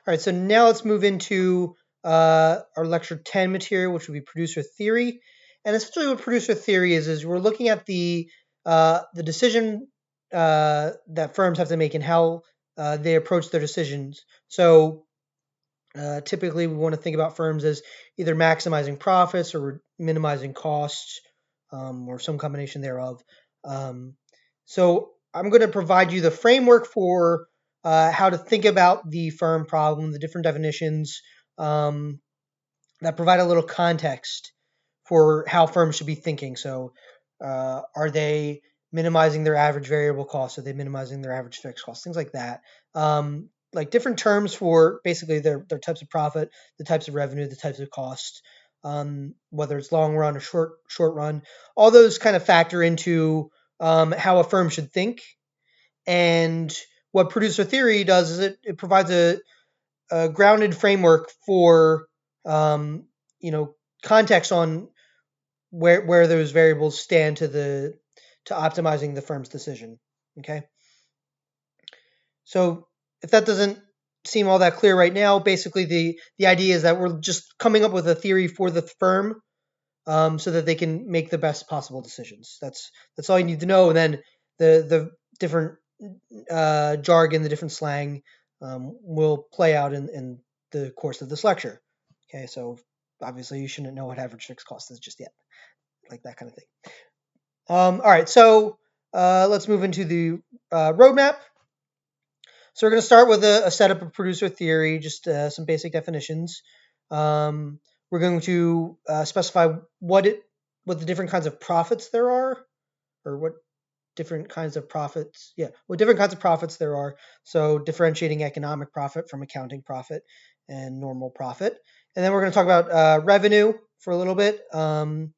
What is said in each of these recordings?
All right, so now let's move into our lecture 10 material, which will be producer theory. And essentially what producer theory is we're looking at the decision that firms have to make and how they approach their decisions. So typically we want to think about firms as either maximizing profits or minimizing costs, or some combination thereof. Um, so I'm going to provide you the framework for how to think about the firm problem, the different definitions um, that provide a little context for how firms should be thinking. So, are they minimizing their average variable costs? Are they minimizing their average fixed costs? Things like that. Like different terms for basically their types of profit, the types of revenue, the types of cost, whether it's long run or short run. All those kind of factor into how a firm should think. And what producer theory does is it provides a grounded framework for um, context on where those variables stand to optimizing the firm's decision. Okay, so if that doesn't seem all that clear right now, basically the idea is that we're just coming up with a theory for the firm, so that they can make the best possible decisions. That's all you need to know. And then the different jargon, the different slang, will play out in the course of this lecture. Okay, so obviously you shouldn't know what average fixed cost is just yet, like that kind of thing. All right, so let's move into the roadmap. So we're going to start with a setup of producer theory, just some basic definitions. We're going to specify what the different kinds of profits there are, or what different kinds of profits. Yeah, what different kinds of profits there are. So differentiating economic profit from accounting profit and normal profit. And then we're going to talk about revenue for a little bit. And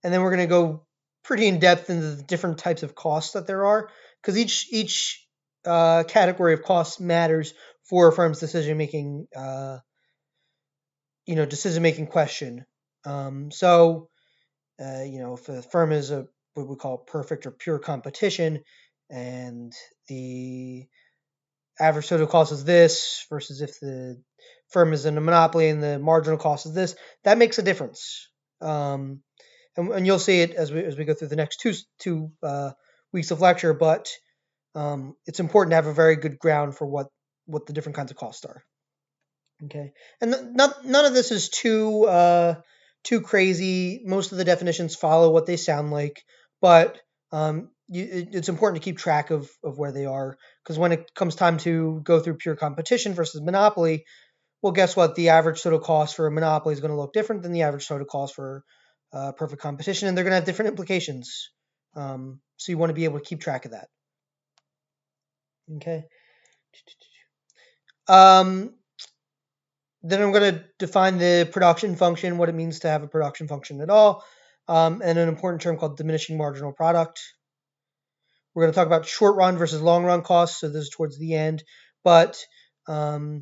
then we're going to go pretty in depth into the different types of costs that there are, because each category of costs matters for a firm's decision making. Decision making question. So if a firm is what we call perfect or pure competition, and the average total cost is this, versus if the firm is in a monopoly and the marginal cost is this, that makes a difference. And you'll see it as we go through the next two weeks of lecture. But it's important to have a very good ground for what the different kinds of costs are. Okay, and none of this is too crazy. Most of the definitions follow what they sound like, but it's important to keep track of where they are, because when it comes time to go through pure competition versus monopoly, well, guess what? The average total cost for a monopoly is going to look different than the average total cost for perfect competition, and they're going to have different implications. So you want to be able to keep track of that. Okay. Then I'm going to define the production function, what it means to have a production function at all, and an important term called diminishing marginal product. We're going to talk about short run versus long run costs, so this is towards the end. But a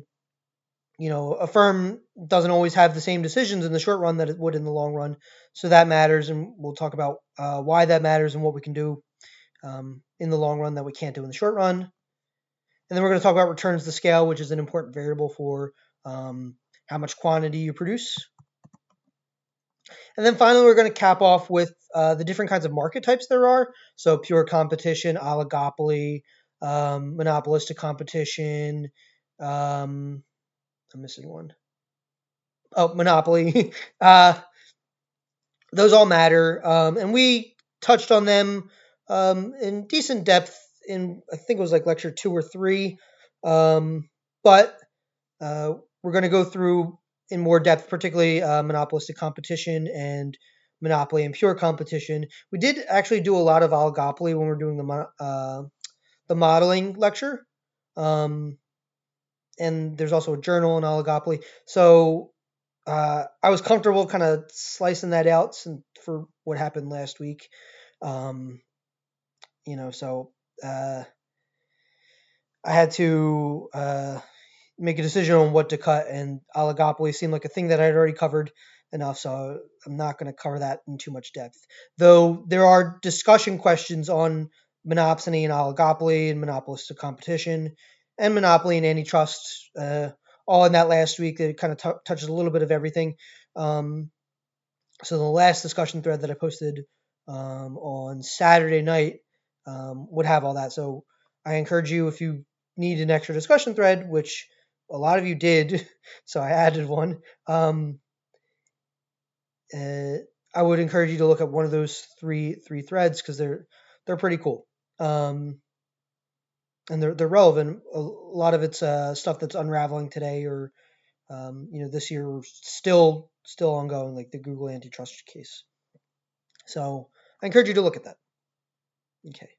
firm doesn't always have the same decisions in the short run that it would in the long run, so that matters, and we'll talk about why that matters and what we can do in the long run that we can't do in the short run. And then we're going to talk about returns to scale, which is an important variable for how much quantity you produce. And then finally, we're going to cap off with the different kinds of market types there are. So pure competition, oligopoly, monopolistic competition. I'm missing one. Oh, monopoly. Those all matter. And we touched on them in decent depth in, I think it was like lecture 2 or 3. But we're going to go through in more depth, particularly monopolistic competition and monopoly and pure competition. We did actually do a lot of oligopoly when we were doing the modeling lecture. And there's also a journal on oligopoly. So I was comfortable kind of slicing that out for what happened last week. So I had to make a decision on what to cut, and oligopoly seemed like a thing that I'd already covered enough, so I'm not going to cover that in too much depth. Though there are discussion questions on monopsony and oligopoly and monopolistic competition and monopoly and antitrust all in that last week. It kind of touches a little bit of everything. Um, so the last discussion thread that I posted on Saturday night would have all that. So I encourage you, if you need an extra discussion thread, which a lot of you did, so I added one. Uh, I would encourage you to look at one of those three threads because they're pretty cool. And they're relevant. A lot of it's stuff that's unraveling today, or this year, still ongoing, like the Google antitrust case. So I encourage you to look at that. Okay.